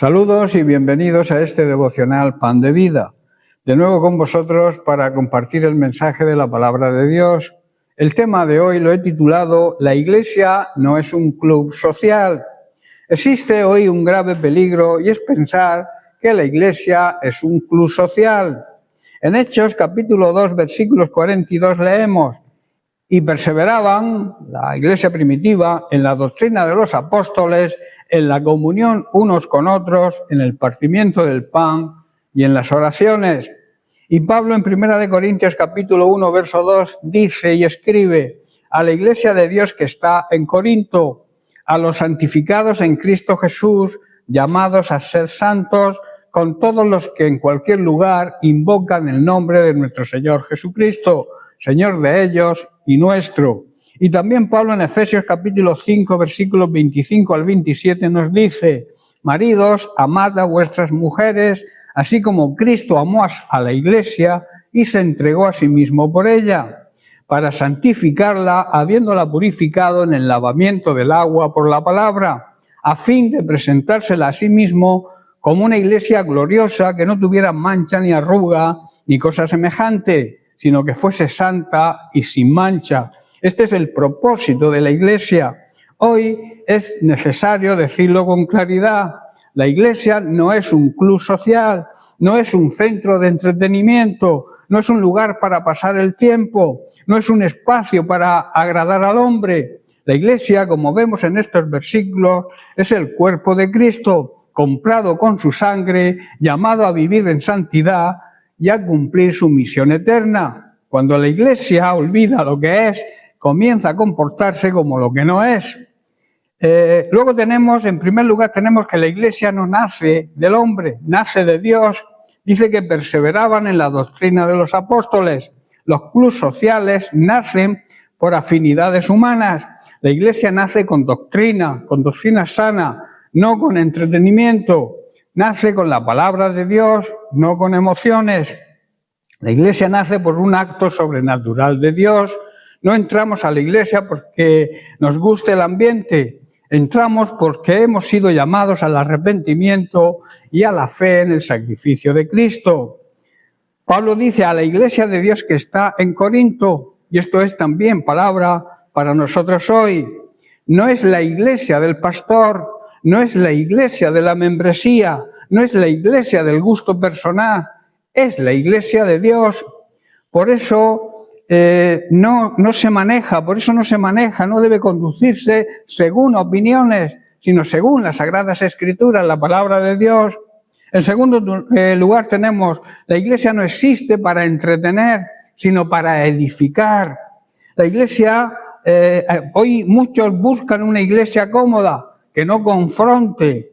Saludos y bienvenidos a este devocional Pan de Vida. De nuevo con vosotros para compartir el mensaje de la Palabra de Dios. El tema de hoy lo he titulado La Iglesia no es un club social. Existe hoy un grave peligro y es pensar que la Iglesia es un club social. En Hechos capítulo 2 versículos 42 leemos: y perseveraban, la iglesia primitiva, en la doctrina de los apóstoles, en la comunión unos con otros, en el partimiento del pan y en las oraciones. Y Pablo en 1 Corintios capítulo 1, verso 2, dice y escribe: a la iglesia de Dios que está en Corinto, a los santificados en Cristo Jesús, llamados a ser santos, con todos los que en cualquier lugar invocan el nombre de nuestro Señor Jesucristo, Señor de ellos y nuestro. Y también Pablo en Efesios capítulo 5, versículos 25 al 27 nos dice: maridos, amad a vuestras mujeres, así como Cristo amó a la iglesia y se entregó a sí mismo por ella, para santificarla, habiéndola purificado en el lavamiento del agua por la palabra, a fin de presentársela a sí mismo como una iglesia gloriosa, que no tuviera mancha ni arruga ni cosa semejante, sino que fuese santa y sin mancha. Este es el propósito de la iglesia. Hoy es necesario decirlo con claridad. La iglesia no es un club social, no es un centro de entretenimiento, no es un lugar para pasar el tiempo, no es un espacio para agradar al hombre. La iglesia, como vemos en estos versículos, es el cuerpo de Cristo, comprado con su sangre, llamado a vivir en santidad y a cumplir su misión eterna. Cuando la iglesia olvida lo que es, comienza a comportarse como lo que no es. Luego en primer lugar, tenemos que la iglesia no nace del hombre, nace de Dios. Dice que perseveraban en la doctrina de los apóstoles. Los clubes sociales nacen por afinidades humanas. La iglesia nace con doctrina sana, no con entretenimiento. Nace con la palabra de Dios, no con emociones. La iglesia nace por un acto sobrenatural de Dios. No entramos a la iglesia porque nos guste el ambiente. Entramos porque hemos sido llamados al arrepentimiento y a la fe en el sacrificio de Cristo. Pablo dice a la iglesia de Dios que está en Corinto, y esto es también palabra para nosotros hoy. No es la iglesia del pastor, no es la iglesia de la membresía, no es la iglesia del gusto personal, es la iglesia de Dios. Por eso no se maneja, no debe conducirse según opiniones, sino según las Sagradas Escrituras, la palabra de Dios. En segundo lugar tenemos, la iglesia no existe para entretener, sino para edificar. La iglesia, hoy muchos buscan una iglesia cómoda, que no confronte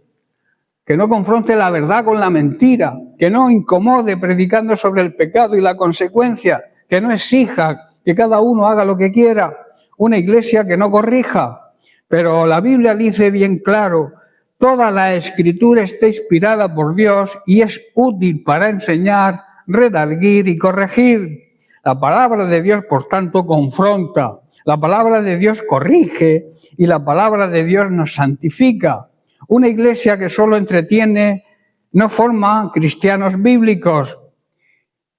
la verdad con la mentira, que no incomode predicando sobre el pecado y la consecuencia, que no exija que cada uno haga lo que quiera, una iglesia que no corrija. Pero la Biblia dice bien claro: toda la Escritura está inspirada por Dios y es útil para enseñar, redarguir y corregir. La palabra de Dios, por tanto, confronta, la palabra de Dios corrige y la palabra de Dios nos santifica. Una iglesia que solo entretiene no forma cristianos bíblicos.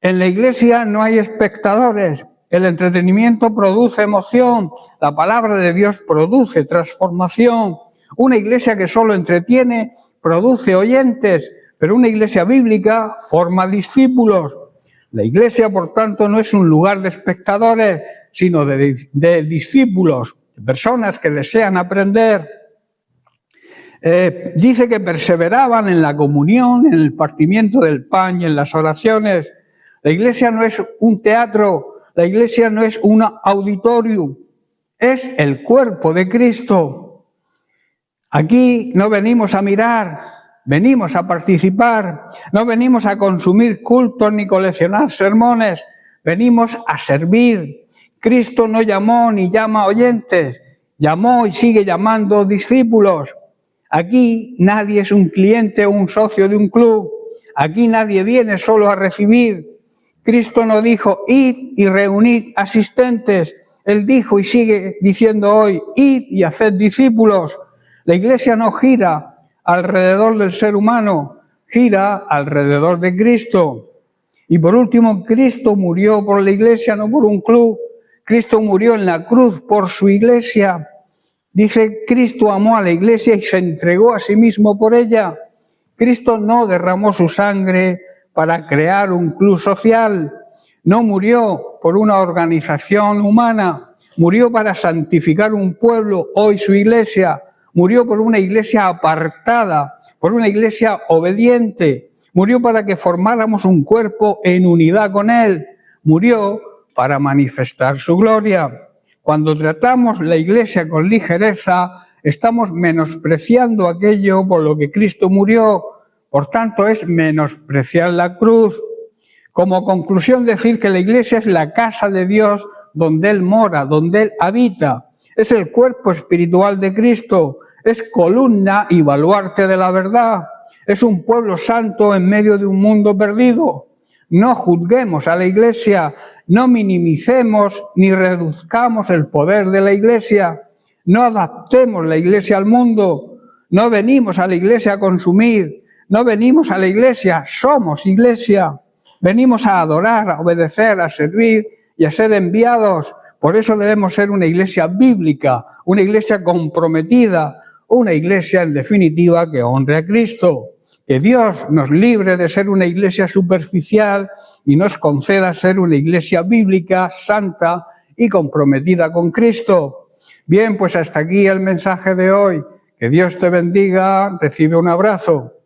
En la iglesia no hay espectadores. El entretenimiento produce emoción. La palabra de Dios produce transformación. Una iglesia que solo entretiene produce oyentes, pero una iglesia bíblica forma discípulos. La iglesia, por tanto, no es un lugar de espectadores, sino de discípulos, de personas que desean aprender. Dice que perseveraban en la comunión, en el partimiento del pan y en las oraciones. La iglesia no es un teatro, la iglesia no es un auditorio, es el cuerpo de Cristo. Aquí no venimos a mirar, venimos a participar, no venimos a consumir cultos ni coleccionar sermones, venimos a servir. Cristo no llamó ni llama oyentes, llamó y sigue llamando discípulos. Aquí nadie es un cliente o un socio de un club, aquí nadie viene solo a recibir. Cristo no dijo: id y reunid asistentes. Él dijo y sigue diciendo hoy: id y haced discípulos. La iglesia no gira alrededor del ser humano, gira alrededor de Cristo. Y por último, Cristo murió por la iglesia, no por un club. Cristo murió en la cruz por su iglesia. Dice, Cristo amó a la iglesia y se entregó a sí mismo por ella. Cristo no derramó su sangre para crear un club social. No murió por una organización humana. Murió para santificar un pueblo, hoy su iglesia. Murió por una iglesia apartada, por una iglesia obediente. Murió para que formáramos un cuerpo en unidad con Él. Murió para manifestar su gloria. Cuando tratamos la iglesia con ligereza, estamos menospreciando aquello por lo que Cristo murió. Por tanto, es menospreciar la cruz. Como conclusión, decir que la iglesia es la casa de Dios donde Él mora, donde Él habita. Es el cuerpo espiritual de Cristo. Es columna y baluarte de la verdad. Es un pueblo santo en medio de un mundo perdido. No juzguemos a la iglesia, no minimicemos ni reduzcamos el poder de la iglesia. No adaptemos la iglesia al mundo. No venimos a la iglesia a consumir. No venimos a la iglesia, somos iglesia. Venimos a adorar, a obedecer, a servir y a ser enviados. Por eso debemos ser una iglesia bíblica, una iglesia comprometida, una iglesia, en definitiva, que honre a Cristo. Que Dios nos libre de ser una iglesia superficial y nos conceda ser una iglesia bíblica, santa y comprometida con Cristo. Bien, pues hasta aquí el mensaje de hoy. Que Dios te bendiga. Recibe un abrazo.